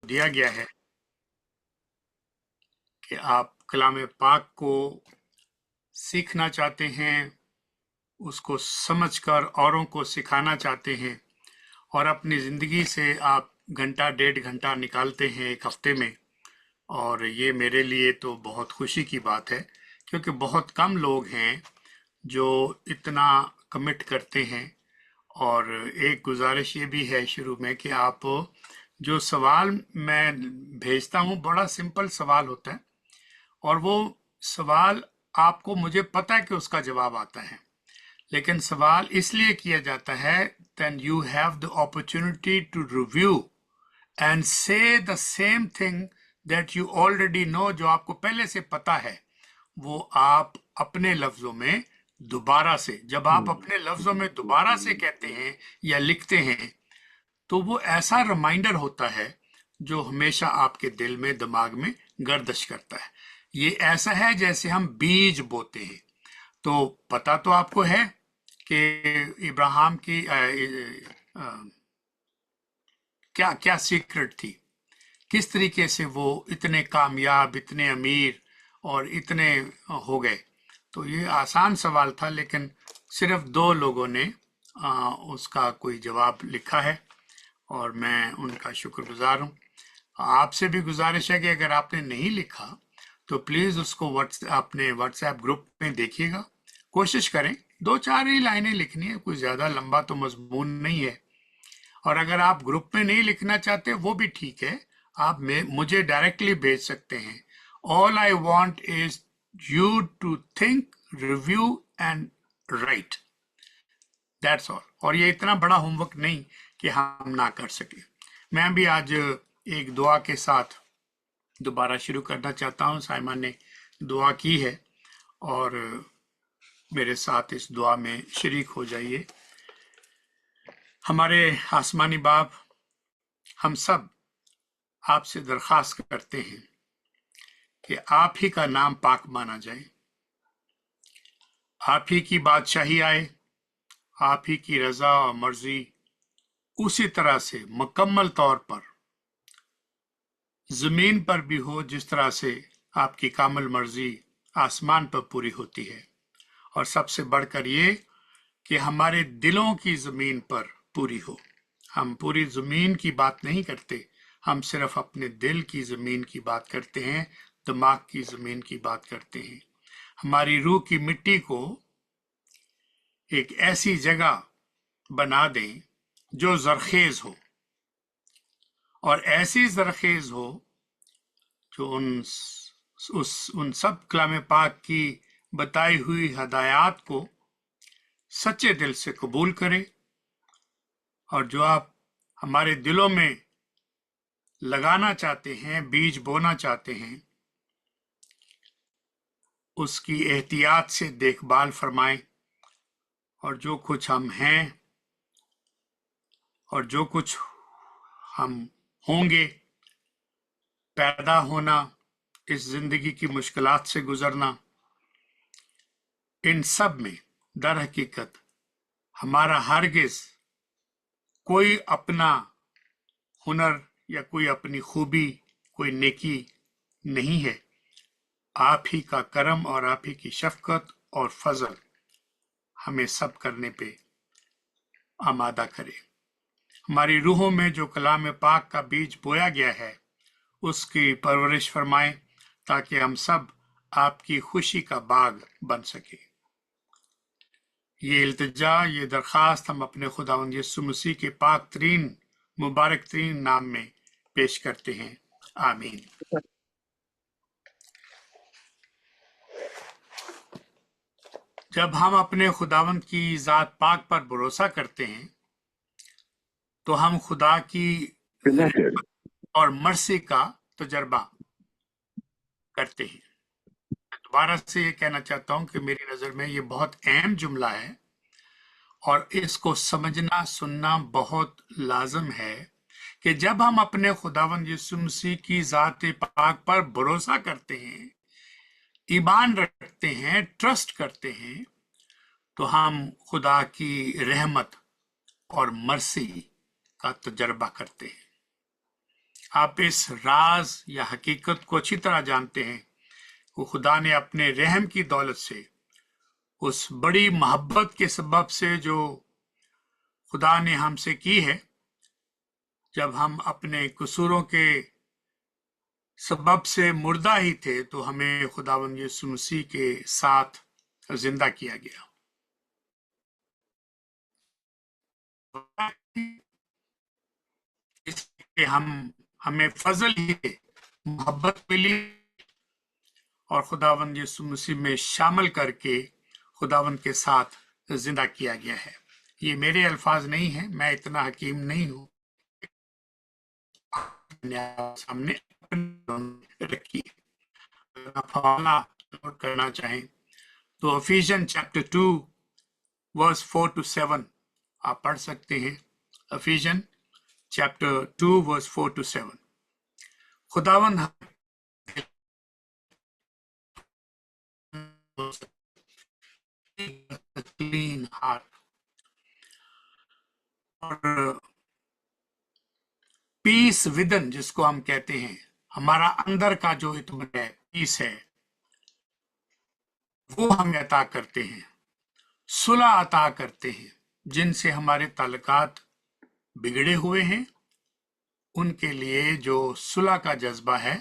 दिया गया है कि आप कलाम पाक को सीखना चाहते हैं, उसको समझकर औरों को सिखाना चाहते हैं और अपनी ज़िंदगी से आप घंटा डेढ़ घंटा निकालते हैं एक हफ्ते में, और ये मेरे लिए तो बहुत खुशी की बात है क्योंकि बहुत कम लोग हैं जो इतना कमिट करते हैं। और एक गुजारिश ये भी है शुरू में कि आप जो सवाल मैं भेजता हूँ, बड़ा सिंपल सवाल होता है और वो सवाल आपको, मुझे पता है कि उसका जवाब आता है, लेकिन सवाल इसलिए किया जाता है then you have the opportunity to review and say the same thing that you already know, जो आपको पहले से पता है वो आप अपने लफ्जों में दोबारा से, जब आप अपने लफ्जों में दोबारा से कहते हैं या लिखते हैं तो वो ऐसा रिमाइंडर होता है जो हमेशा आपके दिल में, दिमाग में गर्दिश करता है। ये ऐसा है जैसे हम बीज बोते हैं। तो पता तो आपको है कि इब्राहिम की क्या क्या सीक्रेट थी, किस तरीके से वो इतने कामयाब, इतने अमीर और इतने हो गए। तो ये आसान सवाल था, लेकिन सिर्फ 2 लोगों ने उसका कोई जवाब लिखा है और मैं उनका शुक्रगुजार हूँ। आपसे भी गुजारिश है कि अगर आपने नहीं लिखा तो प्लीज़ उसको अपने व्हाट्सएप ग्रुप में देखिएगा, कोशिश करें 2-4 ही लाइनें लिखनी है, कोई ज़्यादा लंबा तो मजमून नहीं है। और अगर आप ग्रुप में नहीं लिखना चाहते वो भी ठीक है, आप मुझे डायरेक्टली भेज सकते हैं। All I want is you to think, review and write, that's all. और ये इतना बड़ा होमवर्क नहीं कि हम ना कर सके। मैं भी आज एक दुआ के साथ दोबारा शुरू करना चाहता हूँ। साइमा ने दुआ की है और मेरे साथ इस दुआ में शरीक हो जाइए। हमारे आसमानी बाप, हम सब आपसे दरख्वास्त करते हैं कि आप ही का नाम पाक माना जाए, आप ही की बादशाही आए, आप ही की रजा और मर्जी उसी तरह से मुकम्मल तौर पर जमीन पर भी हो जिस तरह से आपकी कामिल मर्जी आसमान पर पूरी होती है। और सबसे बढ़कर ये कि हमारे दिलों की जमीन पर पूरी हो। हम पूरी जमीन की बात नहीं करते, हम सिर्फ अपने दिल की जमीन की बात करते हैं, दिमाग की जमीन की बात करते हैं। हमारी रूह की मिट्टी को एक ऐसी जगह बना दें जो जरखेज हो, और ऐसी जरखेज हो जो उन सब कलाम पाक की बताई हुई हदायत को सच्चे दिल से कबूल करें, और जो आप हमारे दिलों में लगाना चाहते हैं, बीज बोना चाहते हैं, उसकी एहतियात से देखभाल फरमाएं। और जो कुछ हम हैं और जो कुछ हम होंगे, पैदा होना, इस जिंदगी की मुश्किलात से गुजरना, इन सब में दर हकीकत हमारा हरगिज कोई अपना हुनर या कोई अपनी खूबी, कोई नेकी नहीं है। आप ही का करम और आप ही की शफकत और फजल हमें सब करने पे आमादा करे। हमारी रूहों में जो कलाम पाक का बीज बोया गया है उसकी परवरिश फरमाएं, ताकि हम सब आपकी खुशी का बाग बन सके। ये इल्तिजा, ये दरख्वास्त हम अपने खुदावंद यीशु मसीह के पाक तरीन, मुबारक तरीन नाम में पेश करते हैं। आमीन। जब हम अपने खुदावंद की ज़ात पाक पर भरोसा करते हैं तो हम खुदा की रहमत और मर्सी का तजर्बा करते हैं। दोबारा से ये कहना चाहता हूं कि मेरी नज़र में ये बहुत अहम जुमला है और इसको समझना, सुनना बहुत लाजम है कि जब हम अपने खुदावंद यीशु मसीह की ज़ात पाक पर भरोसा करते हैं, ईमान रखते हैं, ट्रस्ट करते हैं, तो हम खुदा की रहमत और मर्सी का तजर्बा करते हैं। आप इस राज या हकीकत को अच्छी तरह जानते हैं कि खुदा ने अपने रहम की दौलत से, उस बड़ी मोहब्बत के सबब से जो खुदा ने हमसे की है, जब हम अपने कसूरों के सबब से मुर्दा ही थे तो हमें खुदावंद यीशु मसीह के साथ जिंदा किया गया। इसलिए हमें फजल ही मोहब्बत मिली और खुदावंद यीशु मसीह में शामिल करके खुदावंद के साथ जिंदा किया गया है। ये मेरे अल्फाज नहीं है, मैं इतना हकीम नहीं हूं, सामने रखी नोट करना चाहें तो एफिशियन चैप्टर 2 वर्स 4 to 7 आप पढ़ सकते हैं। एफिशियन चैप्टर 2 वर्स 4 to 7। खुदावंद क्लीन हार्ट और पीस विदन, जिसको हम कहते हैं हमारा अंदर का जो इत्मीनान है, पीस है, वो हमें अता करते हैं, सुलह अता करते हैं। जिनसे हमारे ताल्लुकात बिगड़े हुए हैं उनके लिए जो सुलह का जज्बा है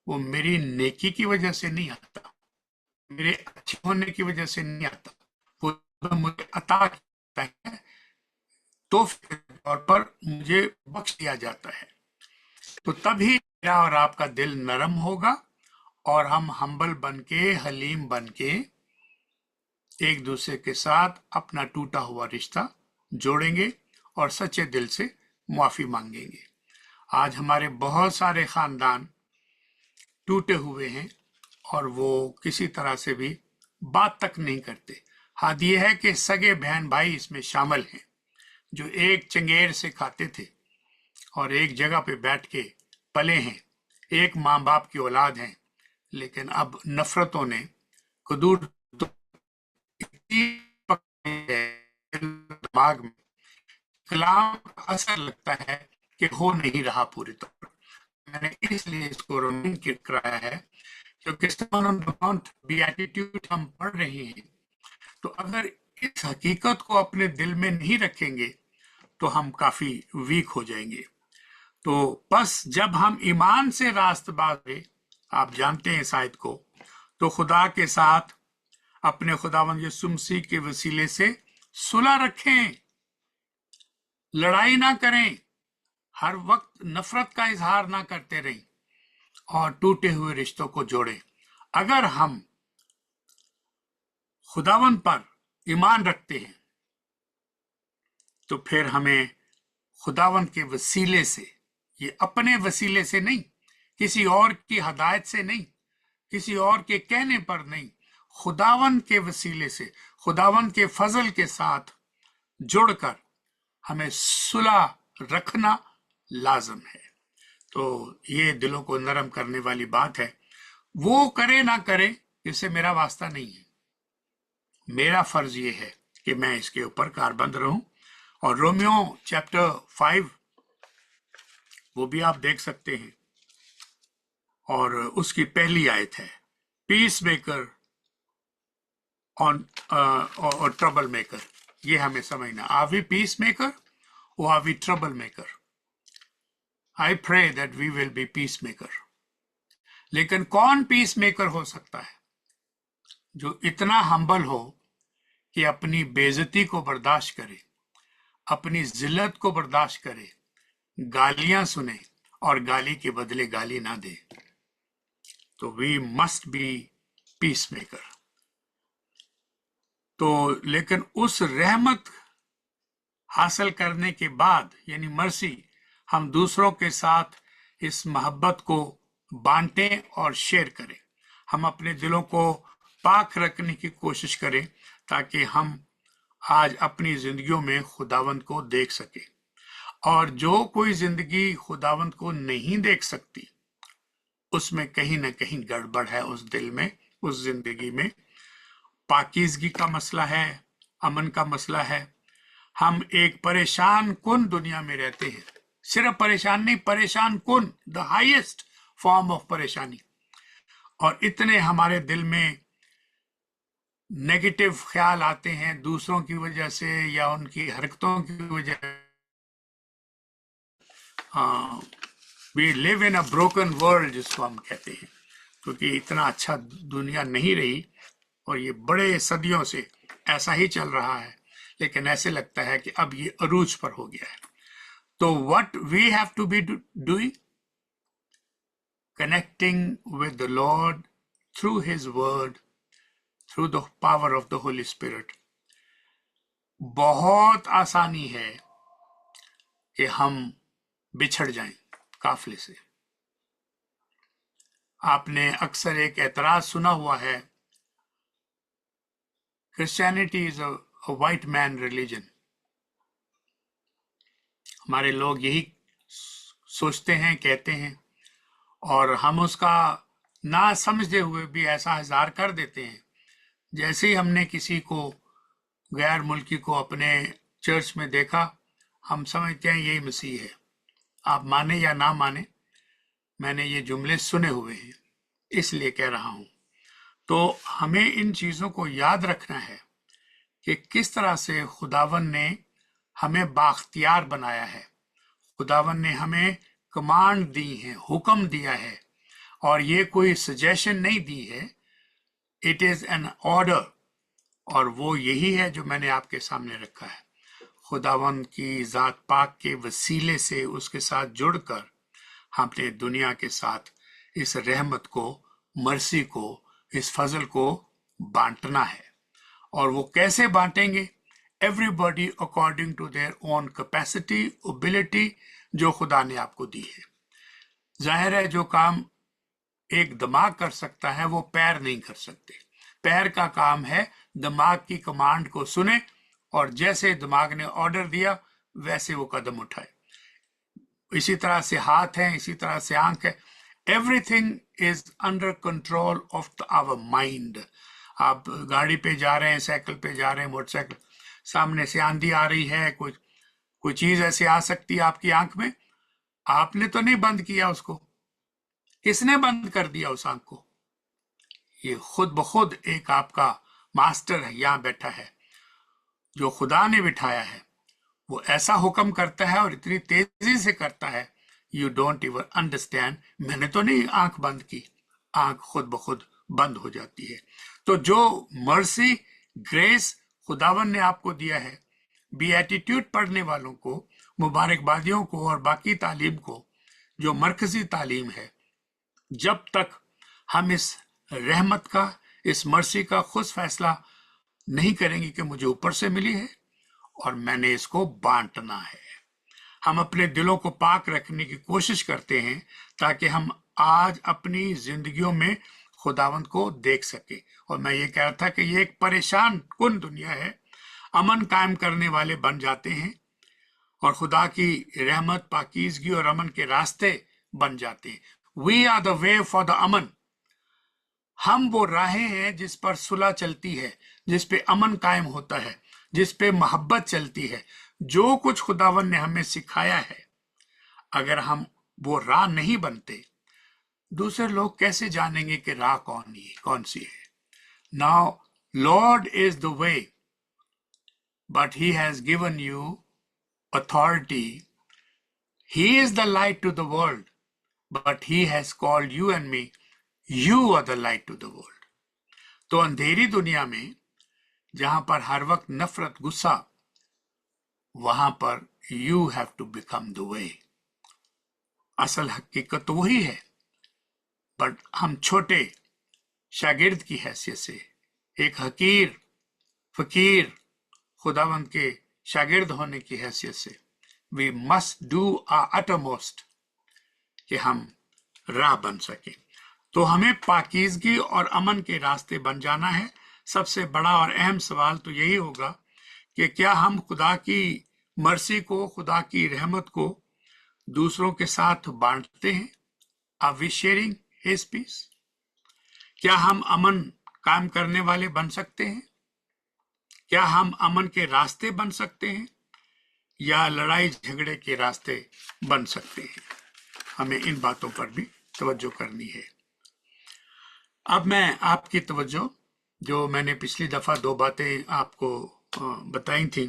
वो मेरी नेकी की वजह से नहीं आता, मेरे अच्छे होने की वजह से नहीं आता, वो मुझे अता करता है, तोहफे के तौर पर मुझे बख्श दिया जाता है। तो तभी मेरा और आपका दिल नरम होगा और हम हम्बल बनके, हलीम बनके एक दूसरे के साथ अपना टूटा हुआ रिश्ता जोड़ेंगे और सच्चे दिल से माफी मांगेंगे। आज हमारे बहुत सारे खानदान टूटे हुए हैं और वो किसी तरह से भी बात तक नहीं करते। हाथ ये है कि सगे बहन भाई इसमें शामिल हैं जो एक चंगेर से खाते थे और एक जगह पे बैठ के पले हैं, एक माँ बाप की औलाद हैं, लेकिन अब नफरतों ने कदूर दिमाग में कलाम का असर लगता है कि हो नहीं रहा पूरी तरह। मैंने इसलिए इसको रोमांटिक कराया है क्योंकि sermon on the mount beatitude हम पढ़ रहे हैं, तो अगर इस हकीकत को अपने दिल में नहीं रखेंगे तो हम काफी वीक हो जाएंगे। तो बस जब हम ईमान से रास्तबाज हुए, आप जानते हैं इस आयत को, तो खुदा के साथ अपने खुदावंद यीशु मसीह के वसीले से सुलह रखें, लड़ाई ना करें, हर वक्त नफरत का इजहार ना करते रहें और टूटे हुए रिश्तों को जोड़ें। अगर हम खुदावंद पर ईमान रखते हैं तो फिर हमें खुदावंद के वसीले से, ये अपने वसीले से नहीं, किसी और की हदायत से नहीं, किसी और के कहने पर नहीं, खुदावंद के वसीले से, खुदावंद के फजल के साथ जुड़कर हमें सुलह रखना लाजम है। तो ये दिलों को नरम करने वाली बात है। वो करे ना करे इससे मेरा वास्ता नहीं है, मेरा फर्ज ये है कि मैं इसके ऊपर कारबंद रहूं। और रोमियो चैप्टर 5 वो भी आप देख सकते हैं और उसकी पहली आयत है, पीस मेकर ऑन और ट्रबल मेकर। ये हमें समझना, are we peace maker or are we troublemaker? I pray that we will be peacemaker. लेकिन कौन पीस मेकर हो सकता है? जो इतना हम्बल हो कि अपनी बेइज्जती को बर्दाश्त करे, अपनी जिल्लत को बर्दाश्त करे, गालियां सुने और गाली के बदले गाली ना दे। तो we must be peace maker. तो लेकिन उस रहमत हासिल करने के बाद, यानी मर्सी, हम दूसरों के साथ इस मोहब्बत को बांटें और शेयर करें। हम अपने दिलों को पाक रखने की कोशिश करें ताकि हम आज अपनी जिंदगियों में खुदावंद को देख सके। और जो कोई जिंदगी खुदावंद को नहीं देख सकती उसमें कहीं ना कहीं गड़बड़ है, उस दिल में, उस जिंदगी में पाकीज़गी का मसला है, अमन का मसला है। हम एक परेशान कुन दुनिया में रहते हैं सिर्फ परेशान नहीं, परेशान कौन, द हाईएस्ट फॉर्म ऑफ परेशानी। और इतने हमारे दिल में नेगेटिव ख्याल आते हैं दूसरों की वजह से या उनकी हरकतों की वजह। We live in a broken world जिसको हम कहते हैं, क्योंकि इतना अच्छा दुनिया नहीं रही और ये बड़े सदियों से ऐसा ही चल रहा है, लेकिन ऐसे लगता है कि अब ये अरूज पर हो गया है। तो what we have to be doing, connecting with the Lord through his word, through the power of the Holy Spirit. बहुत आसानी है कि हम बिछड़ जाएं काफिले से। आपने अक्सर एक एतराज सुना हुआ है, Christianity is a white man religion. हमारे लोग यही सोचते हैं, कहते हैं, और हम उसका ना समझते हुए भी ऐसा इजहार कर देते हैं। जैसे ही हमने किसी को, गैर मुल्की को अपने चर्च में देखा, हम समझते हैं यही मसीह है। आप माने या ना माने, मैंने ये जुमले सुने हुए हैं, इसलिए कह रहा हूं। तो हमें इन चीजों को याद रखना है कि किस तरह से खुदावन ने हमें बाख्तियार बनाया है। खुदावन ने हमें कमांड दी है, हुक्म दिया है, और ये कोई सजेशन नहीं दी है, इट इज एन ऑर्डर। और वो यही है जो मैंने आपके सामने रखा है। खुदावन की जात पाक के वसीले से उसके साथ जुड़कर हमने दुनिया के साथ इस रहमत को, मर्सी को, इस फजल को बांटना है। और वो कैसे बांटेंगे? Everybody according to their own capacity, ability जो खुदा ने आपको दी है। जाहिर है जो काम एक दिमाग कर सकता है वो पैर नहीं कर सकते। पैर का काम है दिमाग की कमांड को सुने और जैसे दिमाग ने ऑर्डर दिया वैसे वो कदम उठाए। इसी तरह से हाथ है, इसी तरह से आंख है। Everything is under control of our mind. आप गाड़ी पे जा रहे हैं, साइकिल पे जा रहे हैं, मोटरसाइकिल, सामने से आंधी आ रही है, कोई चीज ऐसे आ सकती है आपकी आंख में, आपने तो नहीं बंद किया उसको, किसने बंद कर दिया उस आंख को? ये खुद ब खुद एक आपका मास्टर है, यहां बैठा है, जो खुदा ने बिठाया है। वो ऐसा हुक्म करता है और इतनी तेजी से करता है, यू डोंट इवन अंडरस्टैंड। मैंने तो नहीं आंख बंद की, आंख खुद ब खुद बंद हो जाती है। तो जो मर्सी, ग्रेस खुदावन ने आपको दिया है, बीएटिट्यूड पढ़ने वालों को, मुबारकबादियों को और बाकी तालीम को, जो मरकजी तालीम है, जब तक हम इस रहमत का, इस मर्सी का खुद फैसला नहीं करेंगे कि मुझे ऊपर से मिली है और मैंने इसको बांटना है, हम अपने दिलों को पाक रखने की कोशिश करते हैं ताकि हम आज अपनी जिंदगियों में खुदावंद को देख सके। और मैं ये कह रहा था कि ये एक परेशान कुन दुनिया है। अमन कायम करने वाले बन जाते हैं और खुदा की रहमत, पाकीज़गी और अमन के रास्ते बन जाते हैं। We are the way for the अमन। हम वो राहें हैं जिस पर सुलह चलती है, जिस पे अमन कायम होता है, जिस पे मोहब्बत चलती है। जो कुछ खुदावन ने हमें सिखाया है, अगर हम वो राह नहीं बनते, दूसरे लोग कैसे जानेंगे कि राह कौन सी है? Now Lord is the way, but he has given you authority. He is the light to the world, but he has called you and me, you are the light to the world. तो अंधेरी दुनिया में जहां पर हर वक्त नफरत, गुस्सा, वहां पर you have to become the way. असल हकीकत तो वही है, बट हम छोटे शागिर्द की हैसियत से, एक हकीर फकीर खुदावंद के शागिर्द होने की हैसियत से, we must do our utmost कि हम राह बन सके। तो हमें पाकीज़गी और अमन के रास्ते बन जाना है। सबसे बड़ा और अहम सवाल तो यही होगा कि क्या हम खुदा की मर्सी को, खुदा की रहमत को दूसरों के साथ बांटते हैं? Are we sharing his peace? क्या हम अमन कायम करने वाले बन सकते हैं? क्या हम अमन के रास्ते बन सकते हैं? या लड़ाई झगड़े के रास्ते बन सकते हैं। हमें इन बातों पर भी तवज्जो करनी है। अब मैं आपकी तवज्जो, जो मैंने पिछली दफा 2 बातें आपको बताई थी,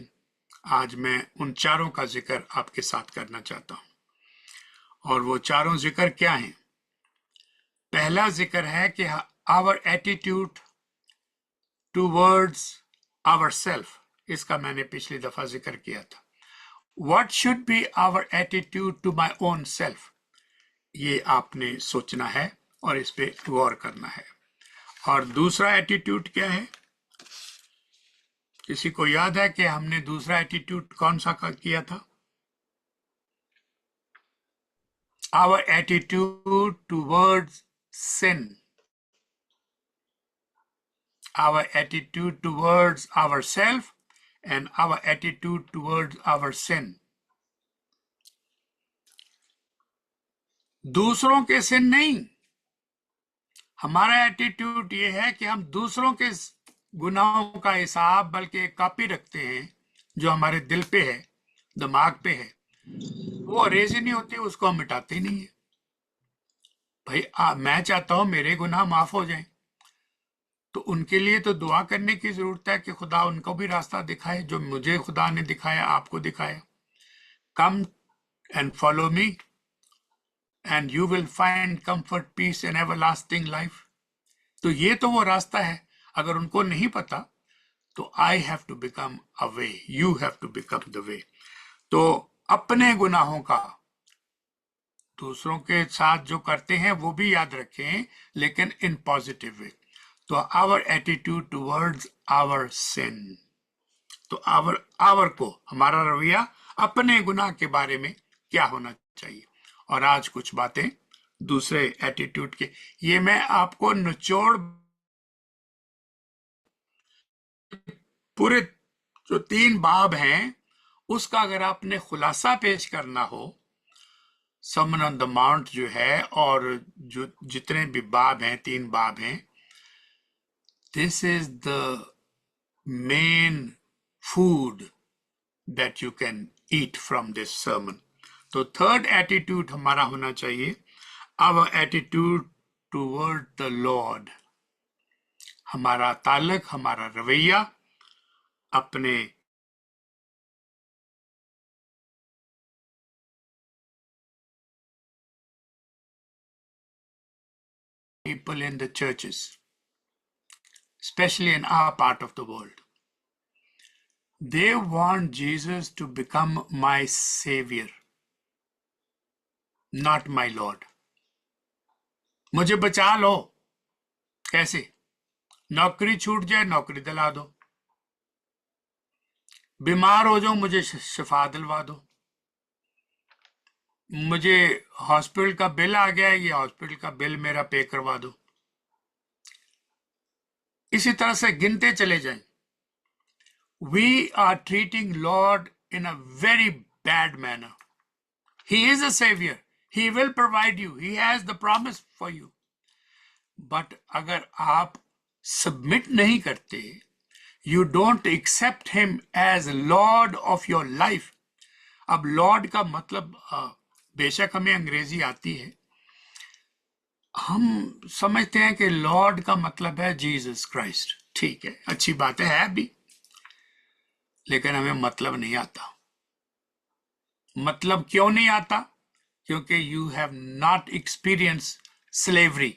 आज मैं उन चारों का जिक्र आपके साथ करना चाहता हूं। और वो चारों जिक्र क्या हैं? पहला जिक्र है कि our attitude towards our self, इसका मैंने पिछली दफा जिक्र किया था। What should be our attitude to my own self? ये आपने सोचना है और इस पे गौर करना है। और दूसरा एटीट्यूड क्या है? किसी को याद है कि हमने दूसरा एटीट्यूड कौन सा किया था? Our attitude towards sin. Our attitude towards ourself and our attitude towards our sin. दूसरों के sin नहीं, हमारा एटीट्यूड ये है कि हम दूसरों के गुनाहों का हिसाब बल्कि एक कॉपी रखते हैं जो हमारे दिल पे है, दिमाग पे है, वो अरेज ही नहीं होती, उसको हम मिटाते ही नहीं है। भाई मैं चाहता हूं मेरे गुनाह माफ हो जाएं, तो उनके लिए तो दुआ करने की जरूरत है कि खुदा उनको भी रास्ता दिखाए जो मुझे खुदा ने दिखाया, आपको दिखाया। Come and follow me and you will find comfort, peace and everlasting life. तो ये तो वो रास्ता है। अगर उनको नहीं पता तो I have to become a way, you have to become the way. तो अपने गुनाहों का दूसरों के साथ जो करते हैं वो भी याद रखें, लेकिन इन पॉजिटिव वे। तो our attitude towards our sin, तो आवर को, हमारा रवैया अपने गुनाह के बारे में क्या होना चाहिए। और आज कुछ बातें दूसरे एटीट्यूड के, ये मैं आपको निचोड़, पूरे जो 3 बाब हैं उसका अगर आपने खुलासा पेश करना हो, समन ऑन द माउंट जो है, और जो जितने भी बाब हैं, 3 बाब हैं, this is the main food that you can eat from this sermon. तो थर्ड एटीट्यूड हमारा होना चाहिए, our attitude toward the Lord. हमारा ताल्लुक, हमारा रवैया अपने people in the churches, especially in our part of the world. They want Jesus to become my savior, not my Lord. मुझे बचा लो। कैसे? नौकरी छूट जाए, नौकरी दिला दो। बीमार हो जाओ, मुझे शिफा दिलवा दो। मुझे हॉस्पिटल का बिल आ गया है, ये हॉस्पिटल का बिल मेरा पे करवा दो। इसी तरह से गिनते चले जाएं। We are treating Lord in a very bad manner. He is a savior. He will provide you. He has the promise for you. But अगर आप submit नहीं करते, you don't accept him as Lord of your life. अब Lord का मतलब, बेशक हमें अंग्रेजी आती है, हम समझते हैं कि लॉर्ड का मतलब है जीसस क्राइस्ट। ठीक है, अच्छी बात है भी, लेकिन हमें मतलब नहीं आता। मतलब क्यों नहीं आता? क्योंकि you have not experience slavery,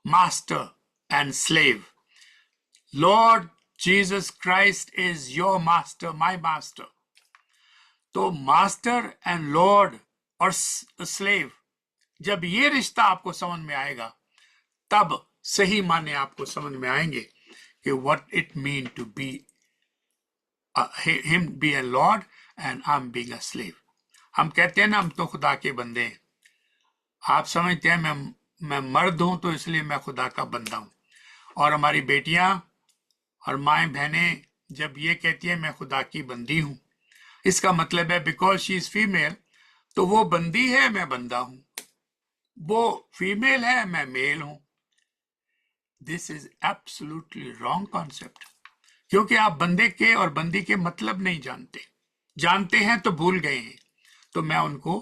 master and slave. Lord Jesus Christ is your master, my master. तो मास्टर एंड लॉर्ड और स्लेव, जब ये रिश्ता आपको समझ में आएगा, तब सही माने आपको समझ में आएंगे कि what it mean to be him be a lord and I'm being a slave. हम कहते हैं ना, हम तो खुदा के बंदे हैं। आप समझते हैं मैं मर्द हूं तो इसलिए मैं खुदा का बंदा हूं। और हमारी बेटियां और माएं बहनें जब ये कहती है मैं खुदा की बंदी हूं, इसका मतलब है बिकॉज शी इज फीमेल, तो वो बंदी है, मैं बंदा हूं। वो फीमेल है, मैं मेल हूं। This is absolutely wrong concept, क्योंकि आप बंदे के और बंदी के मतलब नहीं जानते। जानते हैं तो भूल गए हैं। तो मैं उनको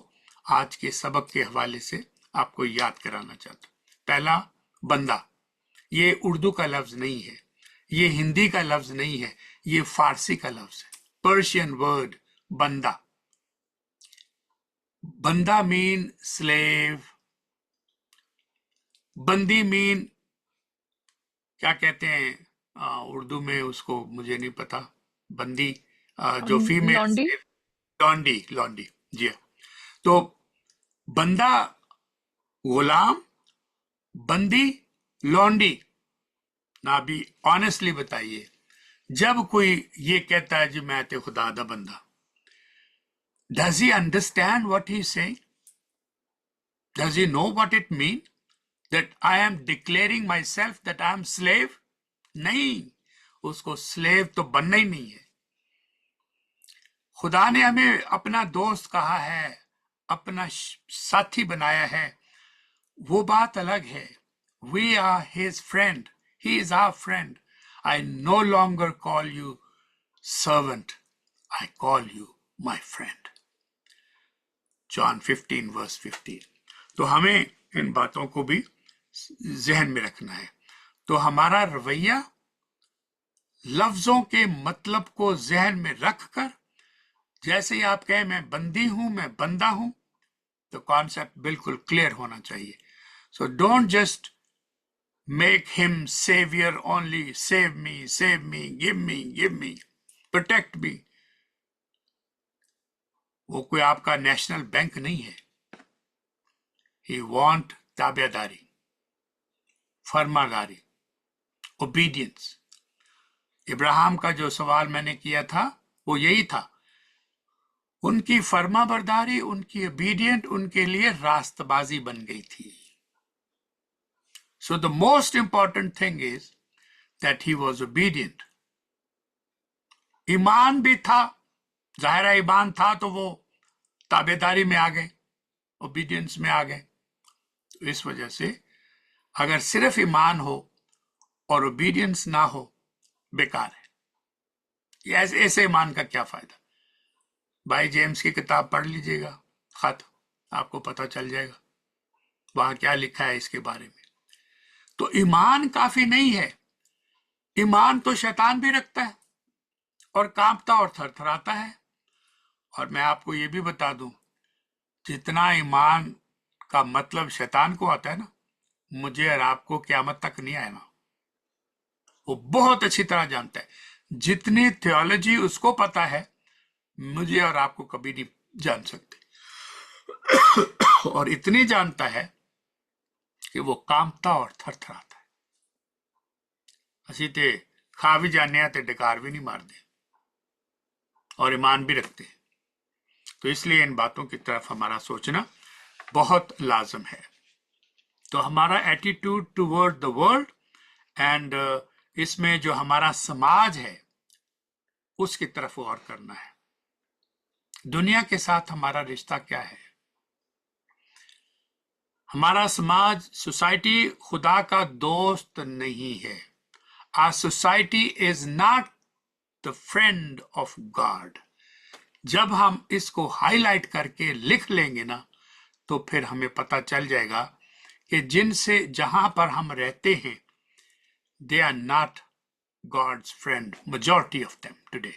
आज के सबक के हवाले से आपको याद कराना चाहता हूँ। पहला, बंदा। ये उर्दू का लफ्ज नहीं है, ये हिंदी का लफ्ज नहीं है, ये फारसी का लफ्ज है, पर्शियन वर्ड बंदा। बंदा मीन स्लेव, बंदी मीन क्या कहते हैं उर्दू में, उसको मुझे नहीं पता। बंदी जो फीमेल लॉन्डी। स्लेव, लॉन्डी, लॉन्डी, जी हाँ। तो बंदा गुलाम, बंदी लॉन्डी। ना भी ऑनेस्टली बताइए, जब कोई ये कहता है जी मैं ते खुदा दा बंदा, does he understand what he's saying? Does he know what it means? That I am declaring myself that I am slave? नहीं, उसको स्लेव तो बनना ही नहीं है। खुदा ने हमें अपना दोस्त कहा है, अपना साथी बनाया है, वो बात अलग है। We are his friend. He is our friend. I no longer call you servant. I call you my friend. John 15 verse 15. तो हमें इन बातों को भी जहन में रखना है। तो हमारा रवैया लफ्जों के मतलब को जहन में रखकर, जैसे ही आप कहें मैं बंदी हूं, मैं बंदा हूं, तो कॉन्सेप्ट बिल्कुल क्लियर होना चाहिए। So don't just make him savior only, save me, give me, protect me। वो कोई आपका नेशनल बैंक नहीं है। He want ताबेदारी, फरमादारी, ओबीडियंस। इब्राहिम का जो सवाल मैंने किया था वो यही था, उनकी फरमाबरदारी, उनकी ओबीडियंट उनके लिए रास्तबाजी बन गई थी। So the most important thing is that he was obedient. ईमान भी था, ज़ाहिर ईमान था तो वो ताबेदारी में आ गए, ओबीडियंस में आ गए। तो इस वजह से अगर सिर्फ ईमान हो और ओबीडियंस ना हो, बेकार है। ऐसे ईमान का क्या फायदा? भाई जेम्स की किताब पढ़ लीजिएगा, खत, आपको पता चल जाएगा वहां क्या लिखा है इसके बारे में। तो ईमान काफी नहीं है। ईमान तो शैतान भी रखता है और कांपता और थरथराता है। और मैं आपको ये भी बता दूं, जितना ईमान का मतलब शैतान को आता है ना, मुझे और आपको क़यामत तक नहीं आएगा। वो बहुत अच्छी तरह जानता है। जितनी थियोलॉजी उसको पता है, मुझे और आपको कभी नहीं जान सकते। और इतनी जानता है कि वो कांपता और थरथराता है। असी ते खा भी जाने ते डकार भी नहीं मारते और ईमान भी रखते हैं। तो इसलिए इन बातों की तरफ हमारा सोचना बहुत लाजम है। तो हमारा attitude toward the world and इसमें जो हमारा समाज है उसकी तरफ गौर करना है। दुनिया के साथ हमारा रिश्ता क्या है? हमारा समाज, सोसाइटी खुदा का दोस्त नहीं है। Our society is not the friend of God. जब हम इसको हाईलाइट करके लिख लेंगे ना, तो फिर हमें पता चल जाएगा कि जिनसे जहां पर हम रहते हैं, they are not God's friend, majority of them today.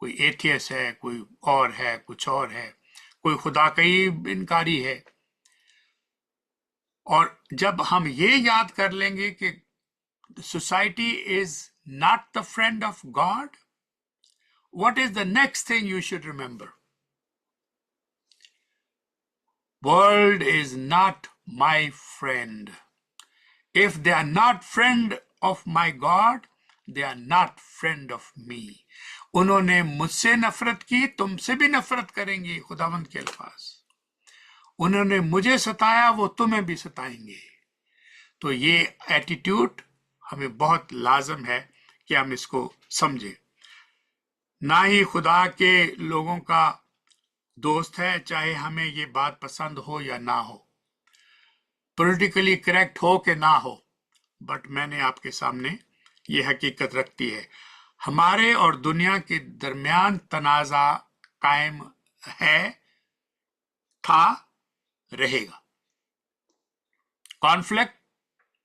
कोई एथियस है, कोई और है, कुछ और है, कोई खुदा का ही इनकारी है। और जब हम ये याद कर लेंगे कि society is not the friend of God, what is the next thing you should remember? World is not my friend. If they are not friend of my God, they are not friend of me. उन्होंने मुझसे नफरत की, तुमसे भी नफरत करेंगी, खुदावंद के अल्फाज। उन्होंने मुझे सताया, वो तुम्हें भी सताएंगे। तो ये एटीट्यूड हमें बहुत लाजम है कि हम इसको समझें। ना ही खुदा के लोगों का दोस्त है, चाहे हमें ये बात पसंद हो या ना हो, पॉलिटिकली करेक्ट हो कि ना हो, बट मैंने आपके सामने ये हकीकत रखती है। हमारे और दुनिया के दरमियान तनाज़ा कायम है, था, रहेगा. Conflict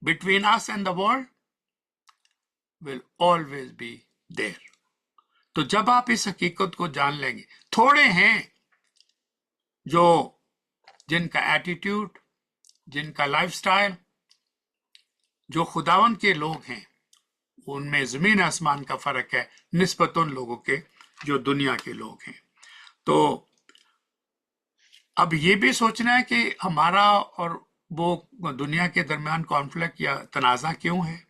between us and the world will always be there. तो जब आप इस हकीकत को जान लेंगे, थोड़े हैं जो जिनका एटीट्यूड, जिनका लाइफस्टाइल, जो खुदावन के लोग हैं, उनमें जमीन आसमान का फर्क है निस्बत उन लोगों के जो दुनिया के लोग हैं. तो अब ये भी सोचना है कि हमारा और वो दुनिया के दरमियान कॉन्फ्लिक्ट या तनाज़ा क्यों है?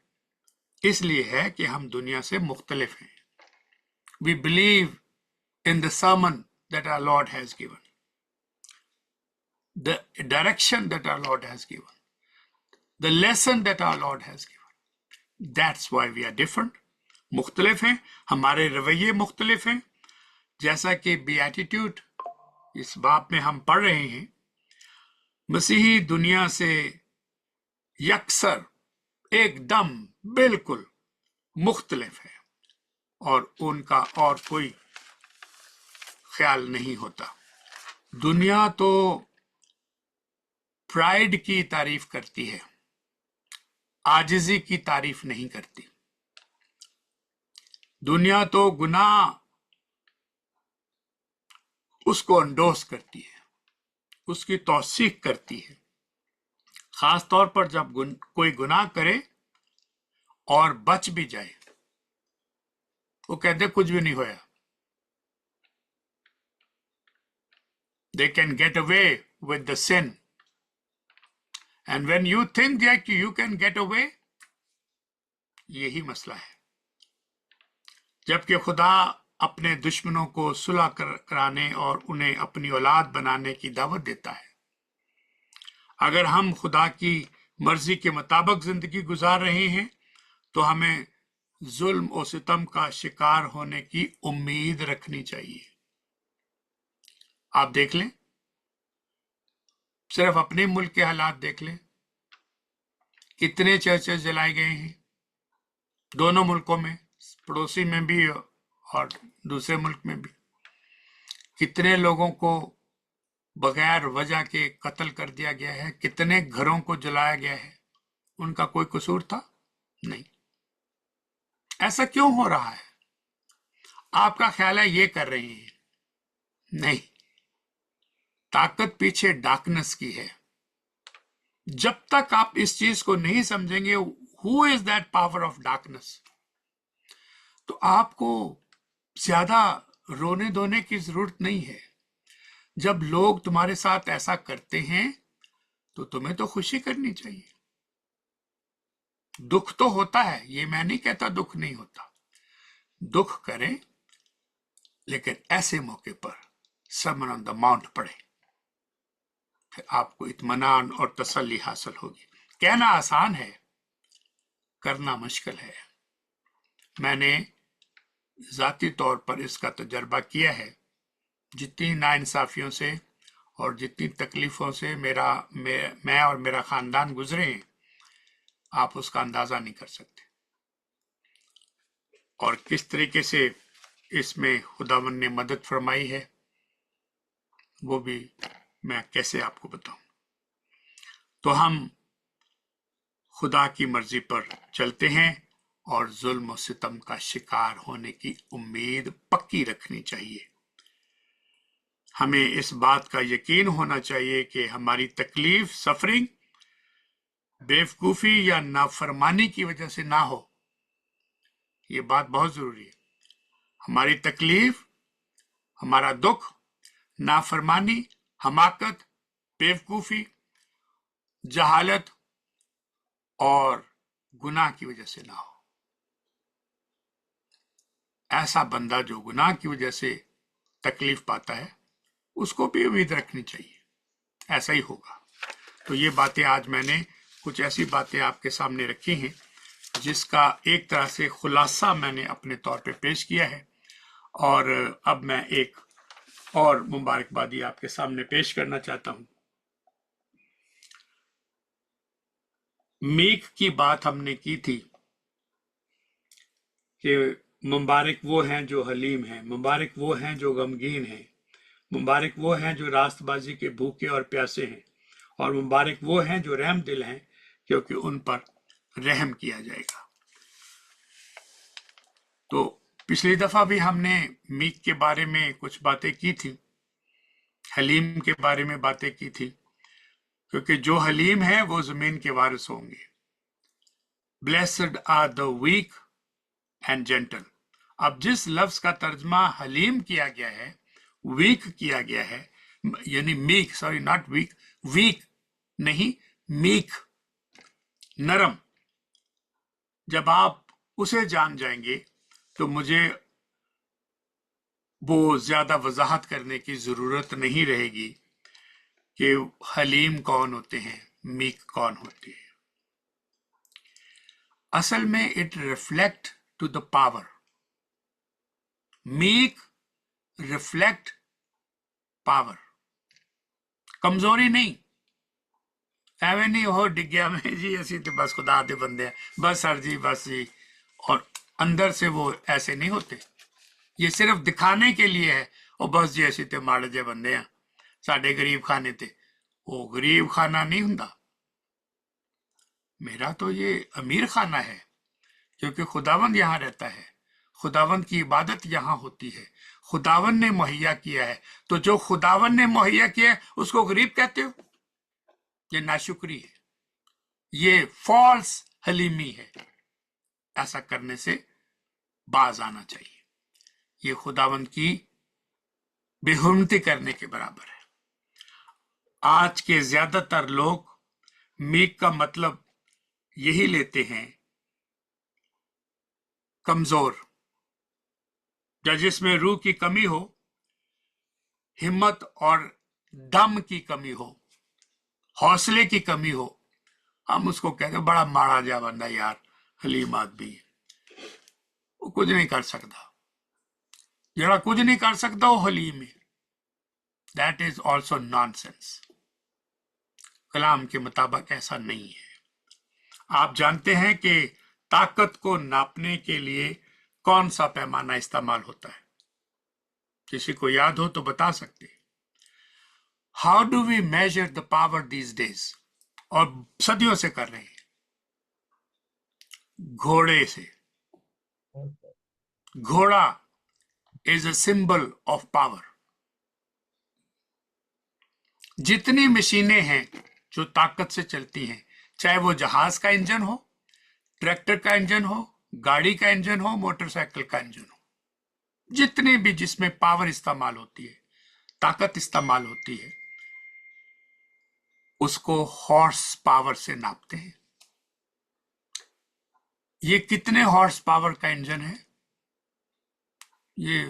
इसलिए है कि हम दुनिया से मुख्तलिफ हैं. We believe in the sermon that our Lord has given, the direction that our Lord has given, the lesson that our Lord has given. That's why we are different. मुख्तलिफ हैं, हमारे रवैये मुख्तलिफ हैं. जैसा कि बीएटिट्यूड इस बाब में हम पढ़ रहे हैं, मसीही दुनिया से यकसर एकदम बिल्कुल मुख्तलिफ है और उनका और कोई ख्याल नहीं होता. दुनिया तो प्राइड की तारीफ करती है, आजिज़ी की तारीफ नहीं करती. दुनिया तो गुनाह उसको अंडोस करती है, उसकी तौसीक करती है. खास तौर पर जब कोई गुनाह करे और बच भी जाए, वो कहते कुछ भी नहीं होया. They can get away with the sin. And when you think that you can get away, यही मसला है. जबकि खुदा अपने दुश्मनों को सुलह कराने और उन्हें अपनी औलाद बनाने की दावत देता है. अगर हम खुदा की मर्जी के मुताबिक जिंदगी गुजार रहे हैं तो हमें जुल्म और सितम का शिकार होने की उम्मीद रखनी चाहिए. आप देख लें, सिर्फ अपने मुल्क के हालात देख लें. कितने चर्चेस जलाए गए हैं दोनों मुल्कों में, पड़ोसी में भी और दूसरे मुल्क में भी. कितने लोगों को बगैर वजह के कत्ल कर दिया गया है, कितने घरों को जलाया गया है. उनका कोई कसूर था? नहीं. ऐसा क्यों हो रहा है? आपका ख्याल है ये कर रहे हैं? नहीं. ताकत पीछे डार्कनेस की है. जब तक आप इस चीज को नहीं समझेंगे, who is that power of darkness, तो आपको ज्यादा रोने धोने की जरूरत नहीं है. जब लोग तुम्हारे साथ ऐसा करते हैं तो तुम्हें तो खुशी करनी चाहिए. दुख तो होता है, ये मैं नहीं कहता दुख नहीं होता. दुख करें, लेकिन ऐसे मौके पर सर्मन ऑन द माउंट पढ़े, फिर आपको इत्मीनान और तसल्ली हासिल होगी. कहना आसान है, करना मुश्किल है. मैंने जाती तौर पर इसका तजर्बा किया है. जितनी नाइंसाफियों से और जितनी तकलीफों से मैं और मेरा खानदान गुजरे हैं, आप उसका अंदाजा नहीं कर सकते. और किस तरीके से इसमें खुदावन ने मदद फरमाई है, वो भी मैं कैसे आपको बताऊं. तो हम खुदा की मर्जी पर चलते हैं और जुल्म और सितम का शिकार होने की उम्मीद पक्की रखनी चाहिए. हमें इस बात का यकीन होना चाहिए कि हमारी तकलीफ, सफरिंग बेवकूफी या नाफरमानी की वजह से ना हो. ये बात बहुत जरूरी है. हमारी तकलीफ, हमारा दुख, नाफरमानी, हमाकत, बेवकूफी, जहालत और गुनाह की वजह से ना हो. ऐसा बंदा जो गुनाह की वजह से तकलीफ पाता है, उसको भी उम्मीद रखनी चाहिए ऐसा ही होगा. तो ये बातें आज मैंने कुछ ऐसी बातें आपके सामने रखी हैं जिसका एक तरह से खुलासा मैंने अपने तौर पे पेश किया है. और अब मैं एक और मुबारकबादी आपके सामने पेश करना चाहता हूं. मीक की बात हमने की थी कि मुबारक वो हैं जो हलीम हैं, मुबारक वो हैं जो गमगीन हैं, मुबारक वो हैं जो रास्तबाजी के भूखे और प्यासे हैं, और मुबारक वो हैं जो रहम दिल हैं, क्योंकि उन पर रहम किया जाएगा। तो पिछली दफा भी हमने मीक के बारे में कुछ बातें की थी, हलीम के बारे में बातें की थी, क्योंकि जो हलीम है वो जमीन के वारिस होंगे। Blessed are the weak and gentle. अब जिस लफ्ज का तर्जमा हलीम किया गया है, वीक किया गया है, यानी meek, sorry not weak, weak नहीं, मीक, नरम, जब आप उसे जान जाएंगे तो मुझे वो ज्यादा वजाहत करने की जरूरत नहीं रहेगी कि हलीम कौन होते हैं, मीक कौन होते हैं। असल में it reflect to the power, meek reflect power, कमजोरी नहीं। ਐਵੇਂ नहीं हो डिग्या में जी असी तो बस खुदा दे बंदे हैं, बस सर जी बस जी, और अंदर से वो ऐसे नहीं होते। ये सिर्फ दिखाने के लिए है, और बस जी असी तो माड़े जे बंदे हैं, साडे गरीब खाने ते। वो गरीब खाना नहीं हुंदा, मेरा तो ये अमीर खाना है, क्योंकि खुदावंद यहाँ रहता है, खुदावंद की इबादत यहाँ होती है, खुदावंद ने मुहैया किया है। तो जो खुदावंद ने मुहैया किया है उसको गरीब कहते हो? ये नाशुक्री है, ये फॉल्स हलीमी है। ऐसा करने से बाज आना चाहिए, ये खुदावंद की बेहुरमती करने के बराबर है। आज के ज्यादातर लोग मीक का मतलब यही लेते हैं, कमजोर, या जिसमें रूह की कमी हो, हिम्मत और दम की कमी हो, हौसले की कमी हो। हम उसको कहते हैं बड़ा माड़ा जा बंदा यार, हलीम आदमी, वो कुछ नहीं कर सकता। जरा कुछ नहीं कर सकता वो हलीम है, दैट इज ऑल्सो नॉनसेंस। कलाम के मुताबिक ऐसा नहीं है। आप जानते हैं कि ताकत को नापने के लिए कौन सा पैमाना इस्तेमाल होता है? किसी को याद हो तो बता सकते हैं। How do we measure the power these days? और सदियों से कर रहे हैं, घोड़े से। घोड़ा is a symbol of power. जितनी मशीनें हैं जो ताकत से चलती हैं, चाहे वो जहाज का इंजन हो, ट्रैक्टर का इंजन हो, गाड़ी का इंजन हो, मोटरसाइकिल का इंजन हो, जितने भी जिसमें पावर इस्तेमाल होती है, ताकत इस्तेमाल होती है, उसको हॉर्स पावर से नापते हैं। ये कितने हॉर्स पावर का इंजन है? ये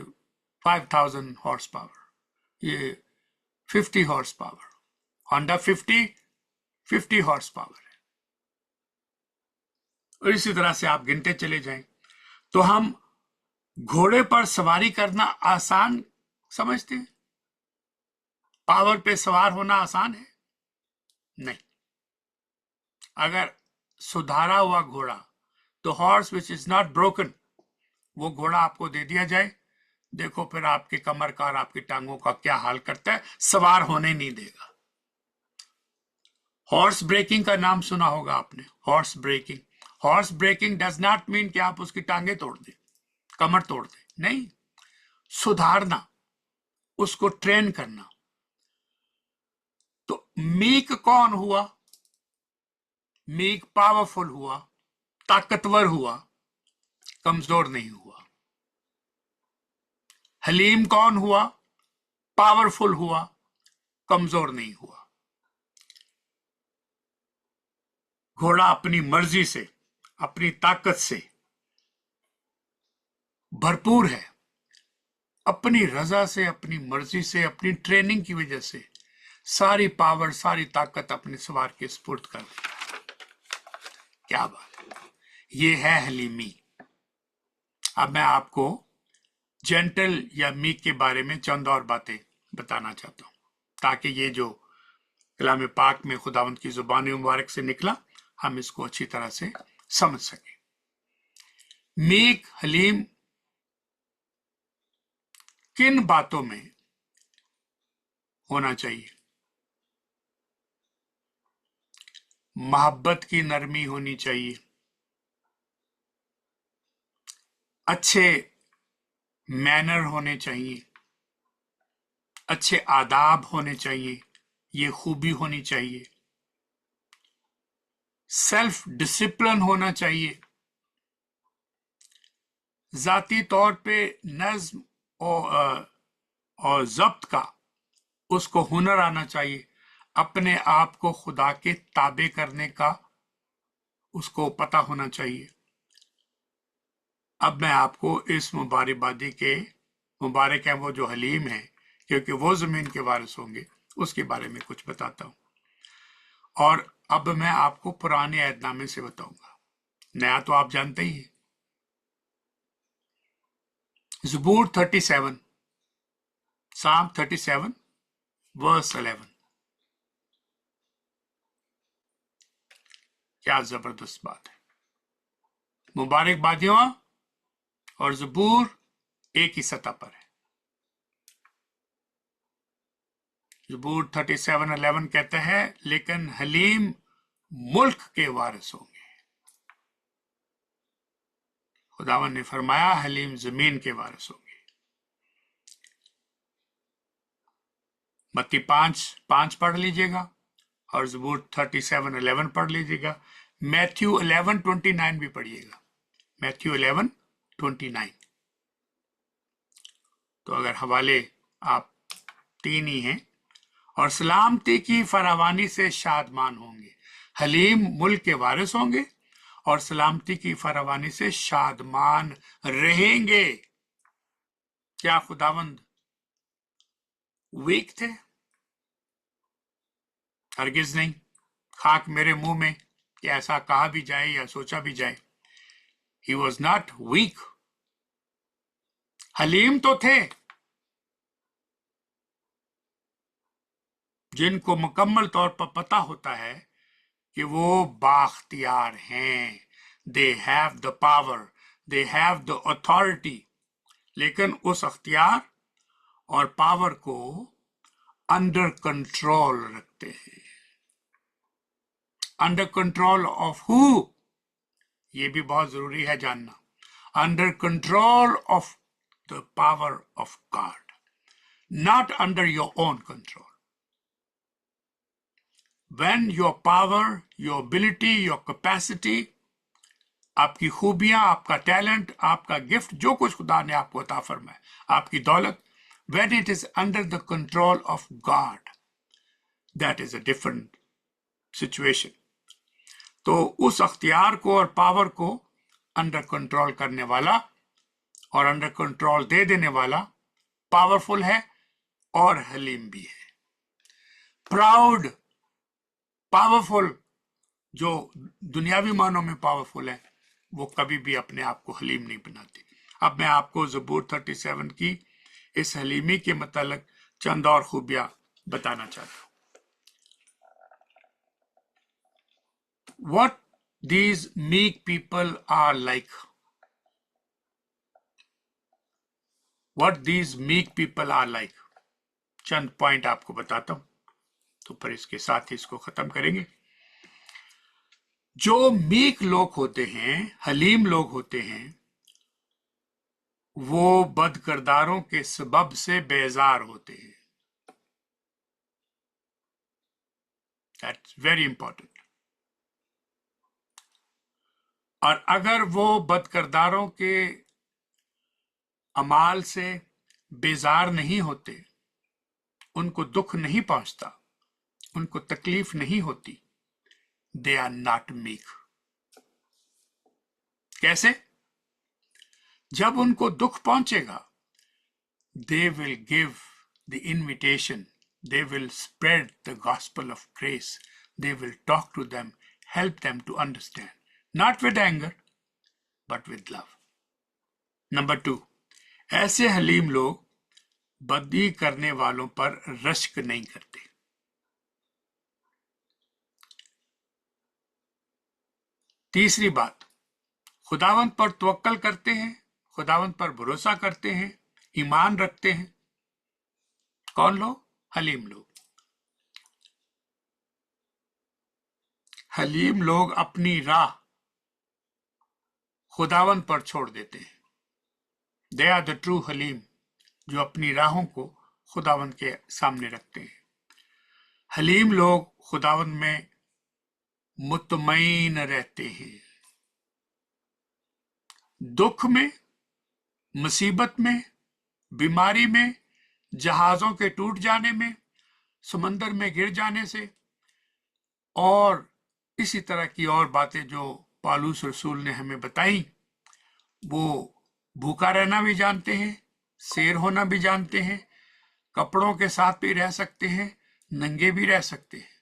5000 हॉर्स पावर, ये 50 horse power, Honda 50 horse power है। और इसी तरह से आप गिनते चले जाएं। तो हम घोड़े पर सवारी करना आसान समझते हैं? पावर पे सवार होना आसान है? नहीं। अगर सुधारा हुआ घोड़ा, तो horse which is not broken, वो घोड़ा आपको दे दिया जाए, देखो फिर आपके कमर का और आपकी टांगों का क्या हाल करता है, सवार होने नहीं देगा। हॉर्स ब्रेकिंग का नाम सुना होगा आपने, horse breaking. Horse breaking does not mean कि आप उसकी टांगे तोड़ दें, कमर तोड़ दें, नहीं। सुधारना, उसको ट्रेन करना। तो मीक कौन हुआ? मीक पावरफुल हुआ, ताकतवर हुआ, कमजोर नहीं हुआ। हलीम कौन हुआ? पावरफुल हुआ, कमजोर नहीं हुआ। घोड़ा अपनी मर्जी से, अपनी ताकत से भरपूर है, अपनी रजा से, अपनी मर्जी से, अपनी ट्रेनिंग की वजह से सारी पावर, सारी ताकत अपने सवार के स्पुर्द कर देता है। क्या बात है, ये है हलीमी। अब मैं आपको जेंटल या मीक के बारे में चंद और बातें बताना चाहता हूं, ताकि ये जो कलाम पाक में खुदावंद की जुबान मुबारक से निकला, हम इसको अच्छी तरह से समझ सकें। मीक, हलीम किन बातों में होना चाहिए? मोहब्बत की नरमी होनी चाहिए, अच्छे मैनर होने चाहिए, अच्छे आदाब होने चाहिए, ये खूबी होनी चाहिए, सेल्फ डिसिप्लिन होना चाहिए, जाती तौर पे नज्म और जब्त का उसको हुनर आना चाहिए, अपने आप को खुदा के ताबे करने का उसको पता होना चाहिए। अब मैं आपको इस मुबारकबादी के मुबारक हैं वो जो हलीम हैं, क्योंकि वो जमीन के वारिस होंगे, उसके बारे में कुछ बताता हूं। और अब मैं आपको पुराने अहदनामे से बताऊंगा, नया तो आप जानते ही हैं। ज़बूर 37, साम 37 वर्स 11। क्या जबरदस्त बात है। मुबारकबादियों और ज़बूर एक ही सतह पर है। ज़बूर 37:11 कहते हैं, लेकिन हलीम मुल्क के वारिस होंगे। खुदावन ने फरमाया हलीम जमीन के वारिस होंगे। मत्ती 5:5 पढ़ लीजिएगा और ज़बूर 37:11 पढ़ लीजिएगा। मैथ्यू 11:29 भी पढ़िएगा। मैथ्यू 11:29। तो अगर हवाले आप तीन ही हैं। और सलामती की फरावानी से शादमान होंगे। हलीम मुल्क के वारिस होंगे और सलामती की फरावानी से शादमान रहेंगे। क्या खुदावंद वीक थे? हरगिज नहीं। खाक मेरे मुंह में कि ऐसा कहा भी जाए या सोचा भी जाए। He was not weak. हलीम तो थे, जिनको मुकम्मल तौर पर पता होता है कि वो बाख्तियार हैं। They have the power, they have the authority. लेकिन उस अख्तियार और पावर को अंडर कंट्रोल रखते हैं। Under control of who? ये भी बहुत जरूरी है जानना। Under control of the power of God, not under your own control. When your power, your ability, your capacity, आपकी खूबियां, आपका टैलेंट, आपका गिफ्ट, जो कुछ खुदा ने आपको अता फरमाया, आपकी दौलत, when it is under the control of God, that is a different situation. तो उस अख्तियार को और पावर को अंडर कंट्रोल करने वाला और अंडर कंट्रोल दे देने वाला पावरफुल है और हलीम भी है। प्राउड, पावरफुल, जो दुनियावी मानों में पावरफुल है, वो कभी भी अपने आप को हलीम नहीं बनाते। अब मैं आपको ज़बूर 37 की इस हलीमी के मतलब चंद और खूबियां बताना चाहता हूं। What these meek people are like. What these meek people are like. Chand point आपको बताता हूं, तो फिर इसके साथ ही इसको खत्म करेंगे। जो मीक लोग होते हैं, हलीम लोग होते हैं, वो बदकिरदारों के सबब से बेजार होते हैं। That's very important. और अगर वो बदकिरदारों के अमाल से बेजार नहीं होते, उनको दुख नहीं पहुंचता, उनको तकलीफ नहीं होती, दे आर नॉट मीक। कैसे? जब उनको दुख पहुंचेगा, they will give the invitation, they will spread the gospel of grace, they will talk to them, help them to understand, not with anger but with love. Number 2, ऐसे हलीम लोग बदी करने वालों पर रश्क नहीं करते। तीसरी बात, खुदावंत पर तवक्कल करते हैं, खुदावंत पर भरोसा करते हैं, ईमान रखते हैं। कौन लोग? हलीम लोग। हलीम लोग अपनी राह खुदावन पर छोड़ देते हैं। दे आर द ट्रू हलीम, जो अपनी राहों को खुदावन के सामने रखते हैं। हलीम लोग खुदावन में मुतमईन रहते हैं। दुख में, मुसीबत में, बीमारी में, जहाजों के टूट जाने में, समंदर में गिर जाने से और इसी तरह की और बातें जो पौलुस रसूल ने हमें बताई, वो भूखा रहना भी जानते हैं, शेर होना भी जानते हैं, कपड़ों के साथ भी रह सकते हैं, नंगे भी रह सकते हैं,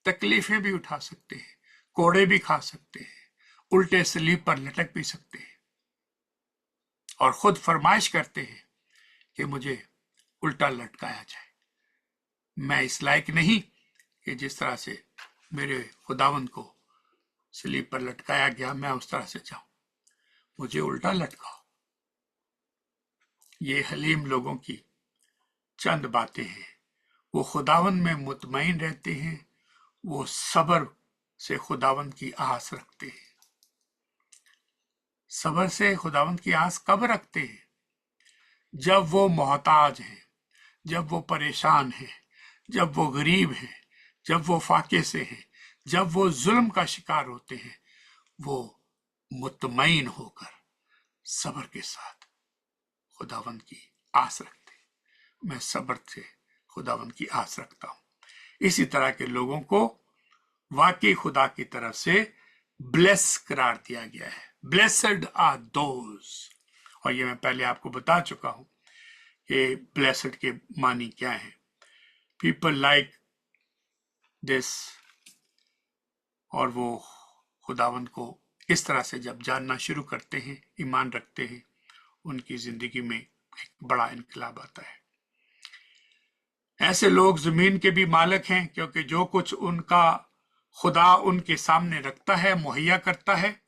तकलीफें भी उठा सकते हैं, कोड़े भी खा सकते हैं, उल्टे सलीब पर लटक भी सकते हैं और खुद फरमाइश करते हैं कि मुझे उल्टा लटकाया जाए। मैं इस लायक नहीं कि जिस तरह से मेरे खुदावंद को सलीब पर लटकाया गया मैं उस तरह से जाऊं, मुझे उल्टा लटकाओ। ये हलीम लोगों की चंद बातें हैं। वो खुदावंद में मुतमईन रहते हैं, वो सब्र से खुदावंद की आस रखते हैं। सब्र से खुदावंद की आस कब रखते हैं? जब वो मोहताज हैं, जब वो परेशान हैं, जब वो गरीब हैं, जब वो फाके से हैं, जब वो जुल्म का शिकार होते हैं, वो मुतमईन होकर सब्र के साथ खुदावंद की आस रखते हैं। मैं सब्र से खुदावंद की आस रखता हूं। इसी तरह के लोगों को वाकई खुदा की तरफ से ब्लेस करार दिया गया है। ब्लेसड आर दोज, और ये मैं पहले आपको बता चुका हूं कि ब्लेसड के मानी क्या है। पीपल लाइक दिस, और वो खुदावंद को इस तरह से जब जानना शुरू करते हैं, ईमान रखते हैं, उनकी जिंदगी में एक बड़ा इनकलाब आता है। ऐसे लोग जमीन के भी मालिक हैं, क्योंकि जो कुछ उनका खुदा उनके सामने रखता है, मुहैया करता है,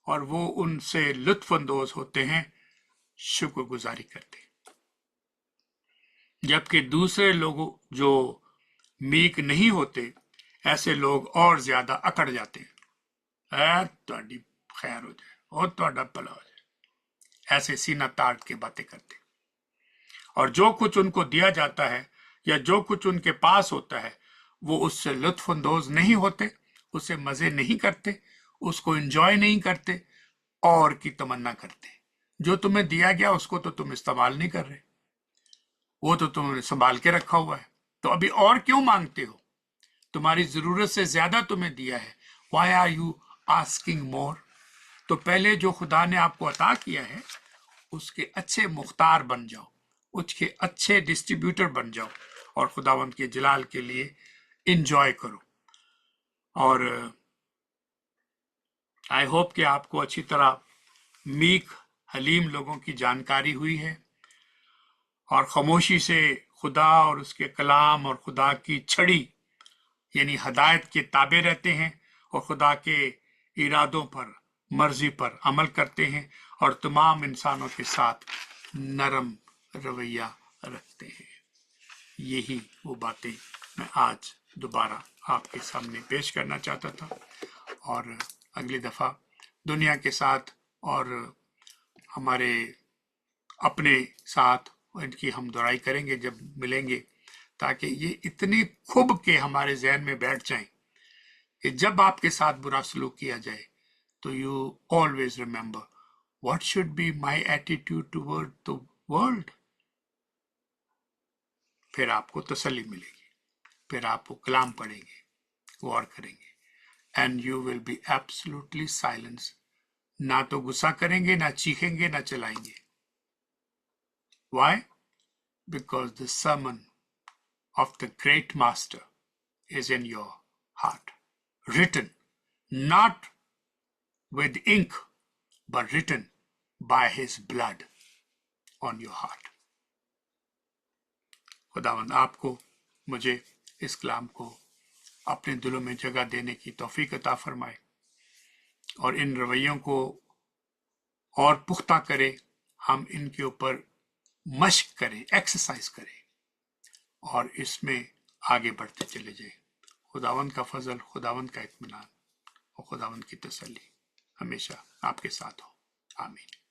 और वो उनसे लुत्फ अंदोज होते हैं, शुक्रगुजारी करते हैं। जबकि दूसरे लोग जो मीक नहीं होते, ऐसे लोग और ज्यादा अकड़ जाते हैं। ਤੁਹਾਡੀ खैर हो जाए और ਤੁਹਾਡਾ भला हो जाए, ऐसे सीना ताड़ के बातें करते। और जो कुछ उनको दिया जाता है या जो कुछ उनके पास होता है, वो उससे लुत्फ अंदोज नहीं होते, उससे मजे नहीं करते, उसको एंजॉय नहीं करते, और की तमन्ना करते। जो तुम्हें दिया गया उसको तो तुम इस्तेमाल नहीं कर रहे, वो तो तुमने संभाल के रखा हुआ है, तो अभी और क्यों मांगते हो? तुम्हारी जरूरत से ज्यादा तुम्हें दिया है। Why are you asking more? तो पहले जो खुदा ने आपको अता किया है उसके अच्छे मुख्तार बन जाओ, उसके अच्छे डिस्ट्रीब्यूटर बन जाओ, और खुदावंद के जलाल के लिए इंजॉय करो। और आई होप कि आपको अच्छी तरह मीक हलीम लोगों की जानकारी हुई है, और खामोशी से खुदा और उसके कलाम और खुदा की छड़ी यानी हदायत के ताबे रहते हैं, और खुदा के इरादों पर, मर्जी पर अमल करते हैं, और तमाम इंसानों के साथ नरम रवैया रखते हैं। यही वो बातें मैं आज दोबारा आपके सामने पेश करना चाहता था। और अगली दफा दुनिया के साथ और हमारे अपने साथ इनकी हम दुआई करेंगे जब मिलेंगे, ताकि ये इतनी खूब के हमारे जहन में बैठ जाएं कि जब आपके साथ बुरा सलूक किया जाए तो you always remember what should be my attitude toward the world. फिर आपको तसल्ली मिलेगी, फिर आप वो कलाम पढ़ेंगे, गौर करेंगे, and you will be absolutely silence. ना तो गुस्सा करेंगे, ना चीखेंगे, ना चलाएंगे। Why? Because the sermon of the great master is in your heart, written not with ink but written by his blood on your heart. खुदावंद आपको मुझे इस कलाम को अपने दिलों में जगह देने की तौफीक अता फरमाए, और इन रवैयों को और पुख्ता करे, हम इनके ऊपर मशक करें, एक्सरसाइज करें और इसमें आगे बढ़ते चले जाएं। खुदावंद का फजल, खुदावंद का इत्मीनान और खुदावंद की तसल्ली हमेशा आपके साथ हो। आमीन।